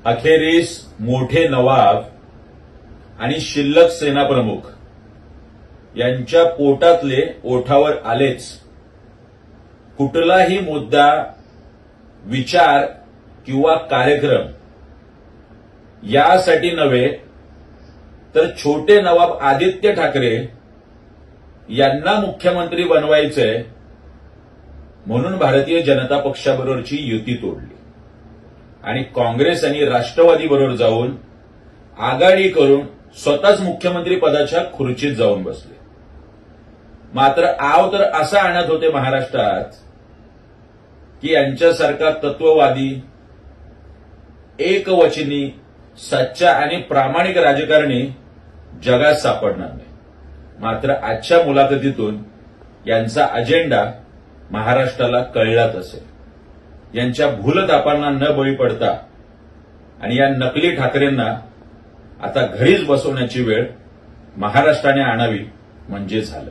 अखेरीस मोठे नवाब आणि शिल्लक सेनाप्रमुख यांच्या पोटातले ओठावर आलेच. कुठलाही मुद्दा, विचार किंवा कार्यक्रम यासाठी नव्हे तर छोटे नवाब आदित्य ठाकरे यांना मुख्यमंत्री बनवायचंय म्हणून भारतीय जनता पक्षाबरोबरची युती तोडली आणि काँग्रेस आणि राष्ट्रवादीबरोबर जाऊन आघाडी करून स्वतःच मुख्यमंत्री पदाच्या खुर्चीत जाऊन बसले. मात्र आव तर असा आणत होते महाराष्ट्रात की यांच्यासारखा तत्ववादी, एकवचनी, सच्चा आणि प्रामाणिक राजकारणी जगात सापडणार नाही. मात्र आजच्या मुलाखतीतून यांचा अजेंडा महाराष्ट्राला कळलाच असेल. यांच्या भूलथापांना न बळी पडता आणि या नकली ठाकरेंना आता घरीच बसवण्याची वेळ महाराष्ट्राने आणावी म्हणजे झालं.